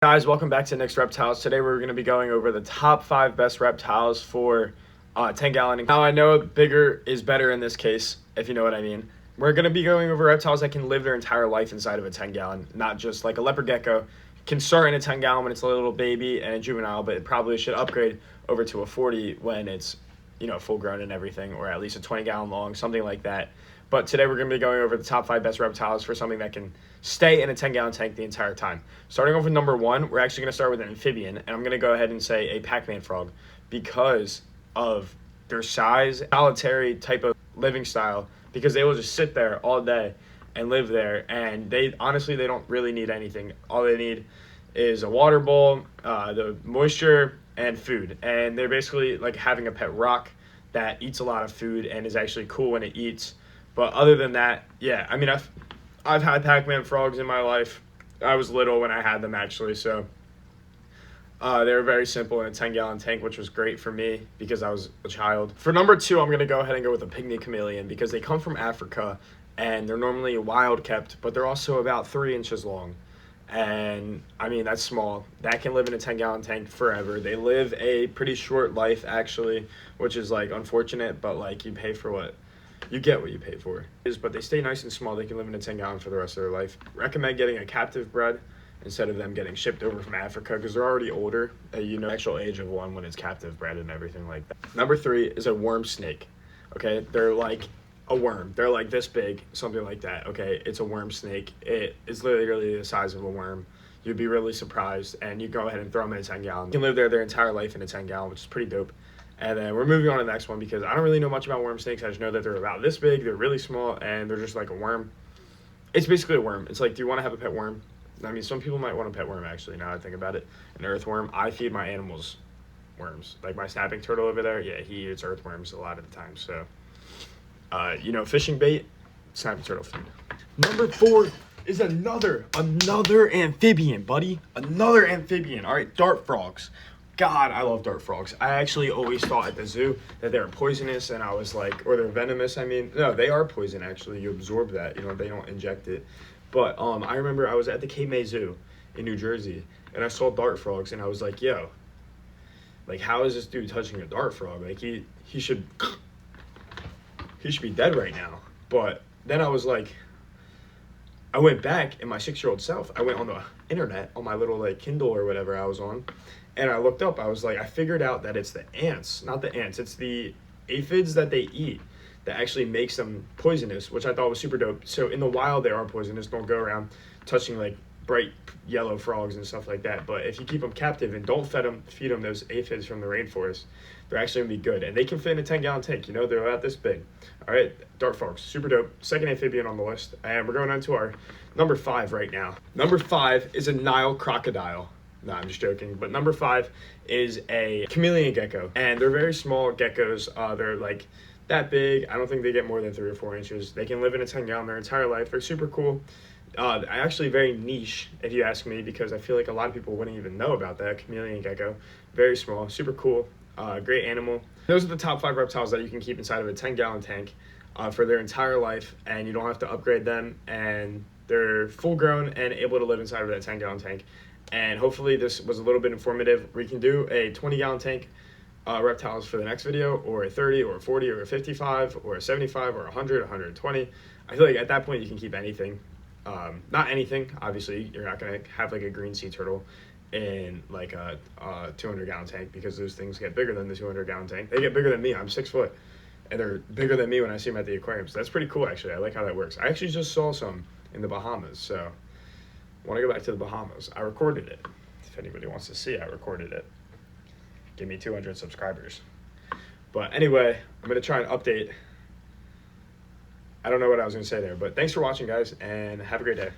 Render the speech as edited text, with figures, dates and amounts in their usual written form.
Guys, welcome back to Nick's Reptiles. Today we're going to be going over the top 5 best reptiles for 10 gallon. Now I know bigger is better in this case, if you know what I mean. We're going to be going over reptiles that can live their entire life inside of a 10 gallon, not just like a leopard gecko. Can start in a 10 gallon when it's a little baby and a juvenile, but it probably should upgrade over to a 40 when it's, full grown and everything, or at least a 20 gallon long, something like that. But today we're going to be going over the top 5 best reptiles for something that can stay in a 10-gallon tank the entire time. Starting off with number 1, we're actually going to start with an amphibian, and I'm going to go ahead and say a Pac-Man frog because of their size, solitary type of living style, because they will just sit there all day and live there, and they don't really need anything. All they need is a water bowl, the moisture, and food, and they're basically like having a pet rock that eats a lot of food and is actually cool when it eats. But other than that, yeah, I mean, I've had Pac-Man frogs in my life. I was little when I had them, actually, so they were very simple in a 10-gallon tank, which was great for me because I was a child. For number 2, I'm going to go ahead and go with a pygmy chameleon because they come from Africa, and they're normally wild kept, but they're also about 3 inches long. And, I mean, that's small. That can live in a 10-gallon tank forever. They live a pretty short life, actually, which is, unfortunate, but, you pay for what? You get what you pay for. But they stay nice and small. They can live in a 10-gallon for the rest of their life. Recommend getting a captive bred instead of them getting shipped over from Africa because they're already older. Actual age of one when it's captive bred and everything like that. Number 3 is a worm snake. Okay, they're like a worm. They're like this big, something like that. Okay, it's a worm snake. It is literally the size of a worm. You'd be really surprised, and you go ahead and throw them in a 10-gallon. You can live there their entire life in a 10-gallon, which is pretty dope. And then we're moving on to the next one because I don't really know much about worm snakes. I just know that they're about this big, they're really small, and they're just like a worm. It's basically a worm. It's like, do you want to have a pet worm? I mean, some people might want a pet worm, actually, now that I think about it. An earthworm. I feed my animals worms. Like my snapping turtle over there, yeah, he eats earthworms a lot of the time. So, fishing bait, snapping turtle food. Number 4 is another amphibian, buddy. Another amphibian. All right, dart frogs. God, I love dart frogs. I actually always thought at the zoo that they were poisonous, and I was like, or they're venomous. I mean, no, they are poison, actually. You absorb that, they don't inject it. But I remember I was at the Cape May Zoo in New Jersey, and I saw dart frogs, and I was like, yo, how is this dude touching a dart frog? He should be dead right now. But then I was like, I went back in my 6-year-old self. I went on the internet on my little Kindle or whatever I was on, and I looked up. I was like, I figured out that it's the ants, not the ants. It's the aphids that they eat that actually makes them poisonous, which I thought was super dope. So in the wild, they are poisonous. Don't go around touching bright yellow frogs and stuff like that. But if you keep them captive and don't feed them those aphids from the rainforest, they're actually gonna be good. And they can fit in a 10-gallon tank. They're about this big. All right, dart frogs, super dope. Second amphibian on the list, and we're going on to our number 5 right now. Number 5 is a Nile crocodile. No, I'm just joking. But number 5 is a chameleon gecko, and they're very small geckos. They're that big. I don't think they get more than 3 or 4 inches. They can live in a 10-gallon their entire life. They're super cool. Actually very niche, if you ask me, because I feel like a lot of people wouldn't even know about that. Chameleon gecko, very small, super cool, great animal. Those are the top 5 reptiles that you can keep inside of a 10-gallon tank for their entire life, and you don't have to upgrade them, and they're full grown and able to live inside of that 10-gallon tank. And hopefully this was a little bit informative. We can do a 20-gallon tank reptiles for the next video, or a 30 or a 40 or a 55 or a 75 or 100, 120. I feel like at that point you can keep anything. Not anything, obviously. You're not going to have a green sea turtle in a 200-gallon tank because those things get bigger than the 200-gallon tank. They get bigger than me. I'm 6 foot, and they're bigger than me when I see them at the aquarium. So that's pretty cool, actually. I like how that works. I actually just saw some in the Bahamas, so I want to go back to the Bahamas. I recorded it. If anybody wants to see, I recorded it. Give me 200 subscribers. But anyway, I'm going to try and update. I don't know what I was going to say there, but thanks for watching, guys, and have a great day.